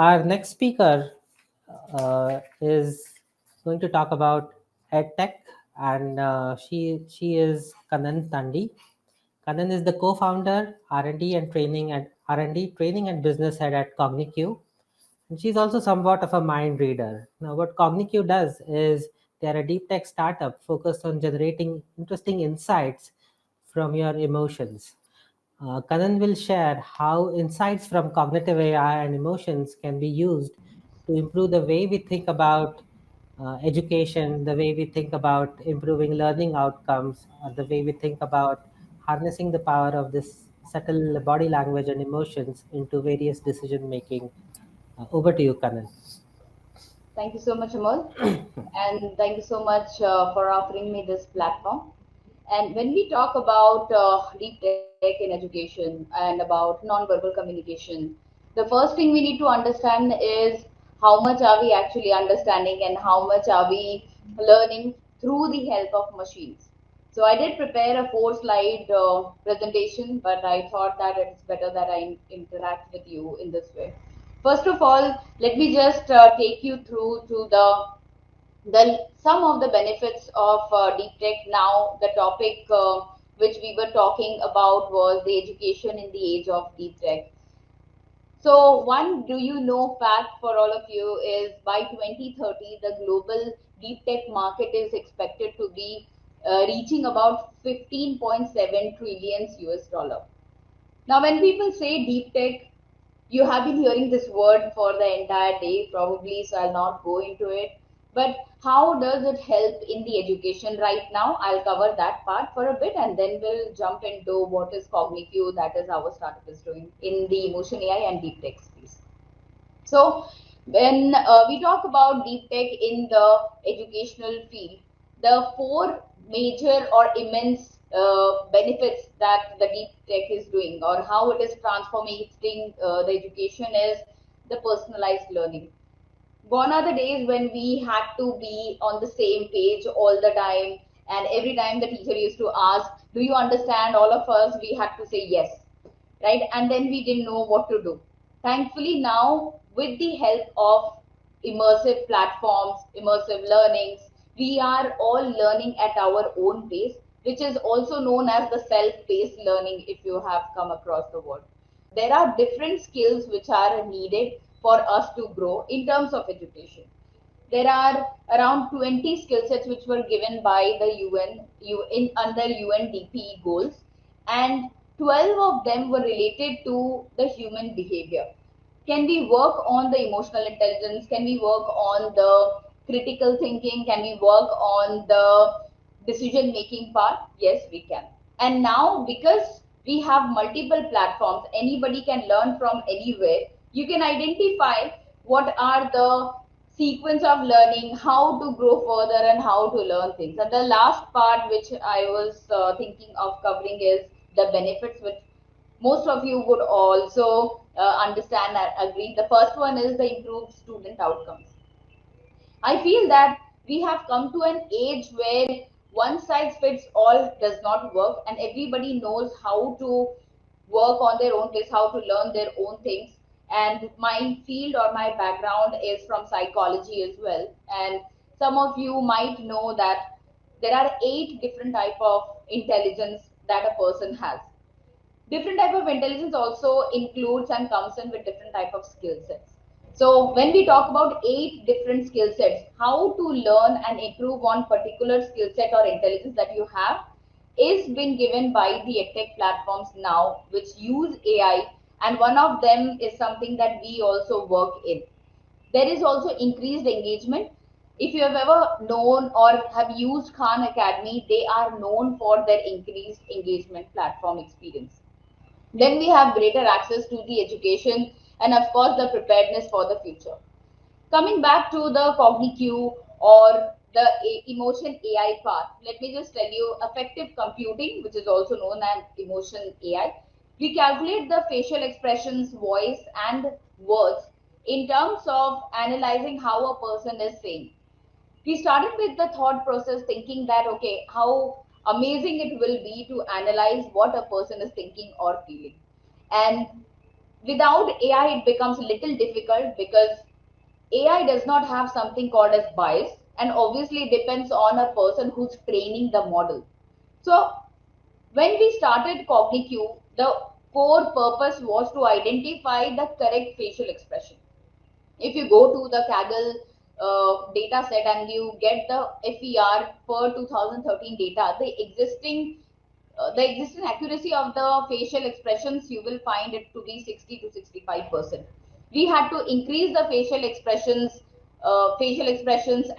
Our next speaker is going to talk about EdTech, and she is Kanan Tandi. Kanan is the co-founder, R&D and training and R&D training and business head at CogniCue, and she's also somewhat of a mind reader. Now, what CogniCue does is they're a deep tech startup focused on generating interesting insights from your emotions. Kanan will share how insights from cognitive AI and emotions can be used to improve the way we think about education, the way we think about improving learning outcomes, or the way we think about harnessing the power of this subtle body language and emotions into various decision making. Over to you, Kanan. Thank you so much, Amol. And thank you so much for offering me this platform. And when we talk about deep tech in education and about non-verbal communication, the first thing we need to understand is how much are we actually understanding and how much are we learning through the help of machines. So I did prepare a 4-slide presentation, but I thought that it's better that I interact with you in this way. First of all, let me just take you through to the some of the benefits of deep tech. Now, the topic which we were talking about was the education in the age of deep tech. So, one do you know fact for all of you is by 2030, the global deep tech market is expected to be reaching about 15.7 trillion US dollar. Now, when people say deep tech, you have been hearing this word for the entire day, probably, so I'll not go into it. But how does it help in the education right now? I'll cover that part for a bit and then we'll jump into what is CogniCue, that is our startup is doing in the emotion AI and deep tech space. So, when we talk about deep tech in the educational field, the four major or immense benefits that the deep tech is doing or how it is transforming the education is the personalized learning. Gone are the days when we had to be on the same page all the time, and every time the teacher used to ask, do you understand? All of us, we had to say yes, right? And then we didn't know what to do. Thankfully, now with the help of immersive platforms, immersive learnings, we are all learning at our own pace, which is also known as the self-paced learning if you have come across the word. There are different skills which are needed for us to grow in terms of education. There are around 20 skill sets which were given by the UN under UNDP goals, and 12 of them were related to the human behavior. Can we work on the emotional intelligence? Can we work on the critical thinking? Can we work on the decision making part? Yes, we can. And now, because we have multiple platforms, anybody can learn from anywhere. You can identify what are the sequence of learning, how to grow further, and how to learn things. And the last part, which I was thinking of covering, is the benefits, which most of you would also understand and agree. The first one is the improved student outcomes. I feel that we have come to an age where one size fits all does not work, and everybody knows how to work on their own place, how to learn their own things. And my field or my background is from psychology as well. And some of you might know that there are 8 different type of intelligence that a person has. Different type of intelligence also includes and comes in with different type of skill sets. So when we talk about 8 different skill sets, how to learn and improve on particular skill set or intelligence that you have is being given by the edtech platforms now, which use AI, and one of them is something that we also work in. There is also increased engagement. If you have ever known or have used Khan Academy, they are known for their increased engagement platform experience. Then we have greater access to the education and of course the preparedness for the future. Coming back to the CogniCue or the emotion AI part, let me just tell you affective computing, which is also known as emotion AI. We calculate the facial expressions, voice, and words in terms of analyzing how a person is saying. We started with the thought process thinking that, okay, how amazing it will be to analyze what a person is thinking or feeling. And Without AI, it becomes a little difficult because AI does not have something called as bias, and obviously depends on a person who's training the model. So when we started CogniCue, the core purpose was to identify the correct facial expression. If you go to the Kaggle data set and you get the FER for 2013 data, the existing accuracy of the facial expressions, you will find it to be 60 to 65%. We had to increase the facial expressions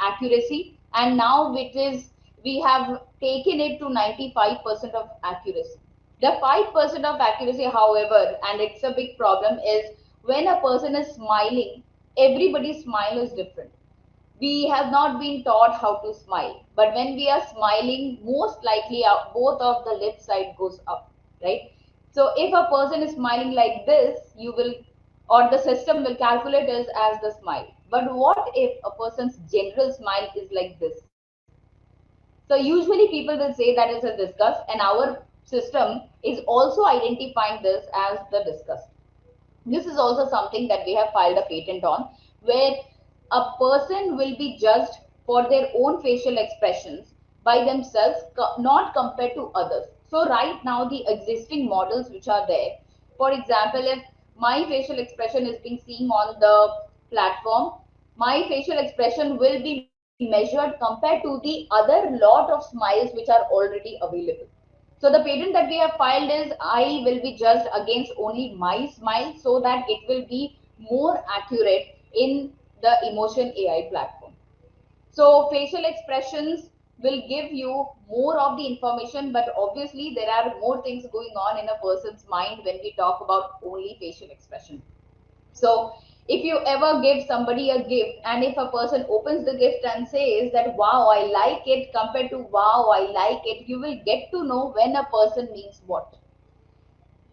accuracy, and now we have taken it to 95% of accuracy. The 5% of accuracy, however, and it's a big problem, is when a person is smiling, everybody's smile is different. We have not been taught how to smile, but when we are smiling, most likely both of the lip side goes up, right? So if a person is smiling like this, you will, or the system will calculate it as the smile. But what if a person's general smile is like this? So usually people will say that is a disgust, and our system is also identifying this as the disgust. This is also something that we have filed a patent on, where a person will be judged for their own facial expressions by themselves, not compared to others. So right now, the existing models which are there, for example, if my facial expression is being seen on the platform, my facial expression will be measured compared to the other lot of smiles which are already available. So the patent that we have filed is I will be judged against only my smile, so that it will be more accurate in the emotion AI platform. So facial expressions will give you more of the information, but obviously there are more things going on in a person's mind when we talk about only facial expression. So if you ever give somebody a gift, and if a person opens the gift and says that wow, I like it, compared to wow, I like it, you will get to know when a person means what.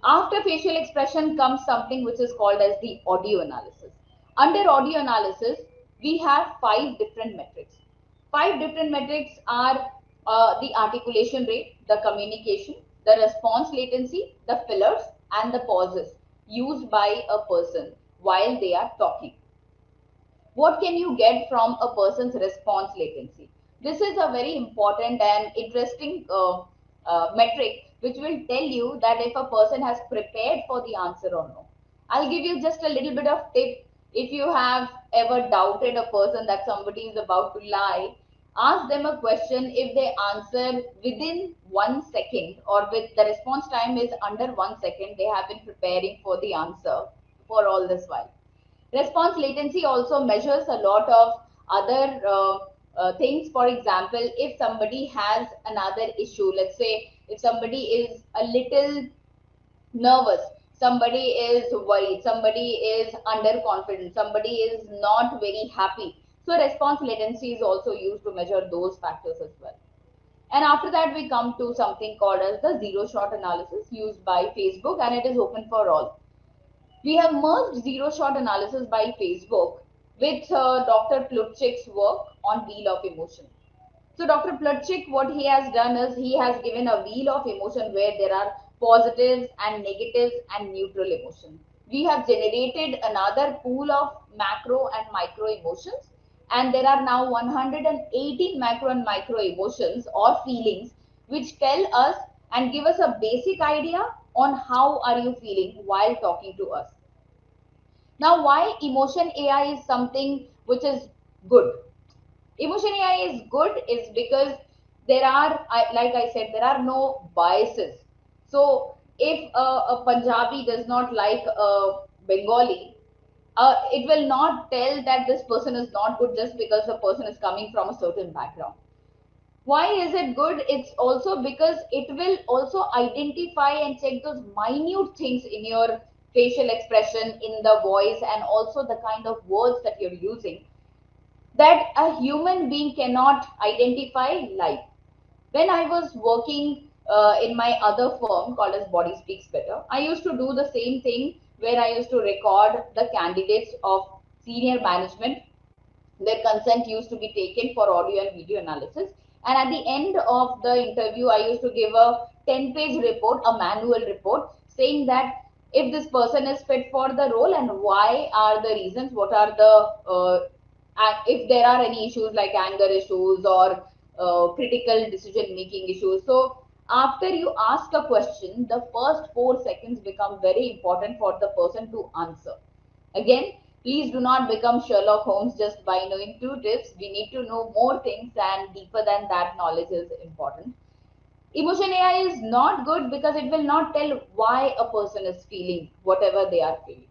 After facial expression comes something which is called as the audio analysis. Under audio analysis, we have five different metrics. Five different metrics are the articulation rate, the communication, the response latency, the fillers, and the pauses used by a person while they are talking. What can you get from a person's response latency? This is a very important and interesting metric which will tell you that if a person has prepared for the answer or no. I'll give you just a little bit of tip. If you have ever doubted a person that somebody is about to lie, ask them a question. If they answer within 1 second, or with the response time is under 1 second, they have been preparing for the answer for all this while. Response latency also measures a lot of other things. For example, if somebody has another issue, let's say if somebody is a little nervous, somebody is worried, somebody is underconfident, somebody is not very happy. So response latency is also used to measure those factors as well. And after that, we come to something called as the zero shot analysis used by Facebook, and it is open for all. We have merged zero shot analysis by Facebook with Dr. Plutchik's work on wheel of emotion. So Dr. Plutchik, what he has done is he has given a wheel of emotion where there are positives and negatives and neutral emotion. We have generated another pool of macro and micro emotions, and there are now 118 macro and micro emotions or feelings which tell us and give us a basic idea on how are you feeling while talking to us. Now, why emotion AI is something which is good? Emotion AI is good is because there are, like I said, there are no biases. So if a Punjabi does not like a Bengali, it will not tell that this person is not good just because the person is coming from a certain background. Why is it good? It's also because it will also identify and check those minute things in your facial expression, in the voice, and also the kind of words that you're using that a human being cannot identify live. When I was working in my other firm called as Body Speaks Better, I used to do the same thing where I used to record the candidates of senior management. Their consent used to be taken for audio and video analysis. And at the end of the interview, I used to give a 10-page report, a manual report, saying that if this person is fit for the role and why are the reasons, what are the if there are any issues like anger issues or critical decision making issues. So after you ask a question, the first 4 seconds become very important for the person to answer. Again, please do not become Sherlock Holmes just by knowing two tips. We need to know more things, and deeper than that, knowledge is important. Emotion AI is not good because it will not tell why a person is feeling whatever they are feeling.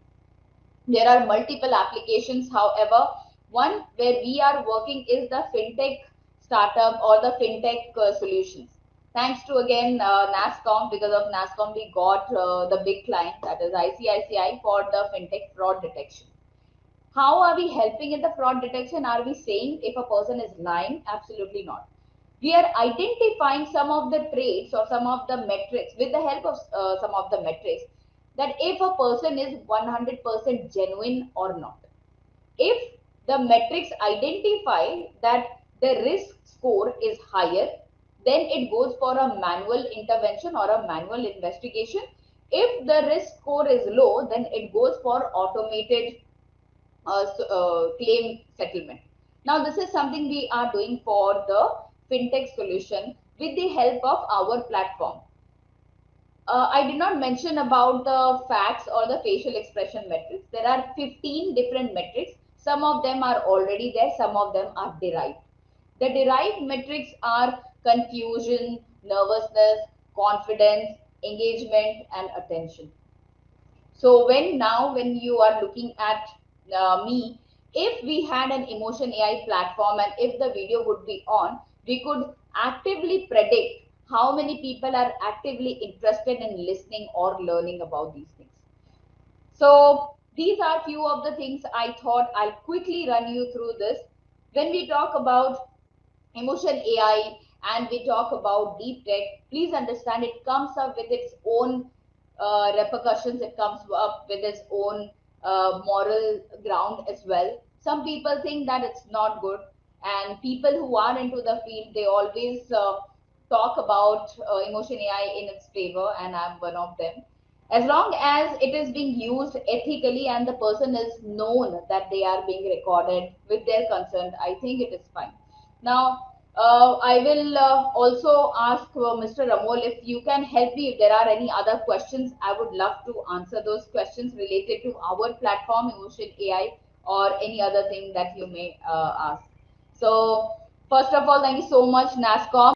There are multiple applications, however, one where we are working is the fintech startup or the fintech solutions. Thanks to again Nasscom, because of Nasscom we got the big client, that is ICICI, for the fintech fraud detection. How are we helping in the fraud detection? Are we saying if a person is lying? Absolutely not. We are identifying some of the traits or some of the metrics with the help of some of the metrics, that if a person is 100% genuine or not. If the metrics identify that the risk score is higher, then it goes for a manual intervention or a manual investigation. If the risk score is low, then it goes for automated claim settlement. Now, this is something we are doing for the fintech solution with the help of our platform. I did not mention about the facts or the facial expression metrics. There are 15 different metrics. Some of them are already there, some of them are derived. The derived metrics are confusion, nervousness, confidence, engagement, and attention. So when you are looking at me, if we had an emotion AI platform and if the video would be on, we could actively predict how many people are actively interested in listening or learning about these things. So these are few of the things I thought I'll quickly run you through this. When we talk about emotion AI and we talk about deep tech, please understand it comes up with its own repercussions, it comes up with its own moral ground as well. Some people think that it's not good, and people who are into the field, they always talk about emotion AI in its favor, and I'm one of them. As long as it is being used ethically and the person is known that they are being recorded with their consent, I think it is fine. Now, I will also ask Mr. Ramol if you can help me if there are any other questions. I would love to answer those questions related to our platform, Emotion AI, or any other thing that you may ask. So, first of all, thank you so much, NASCOM.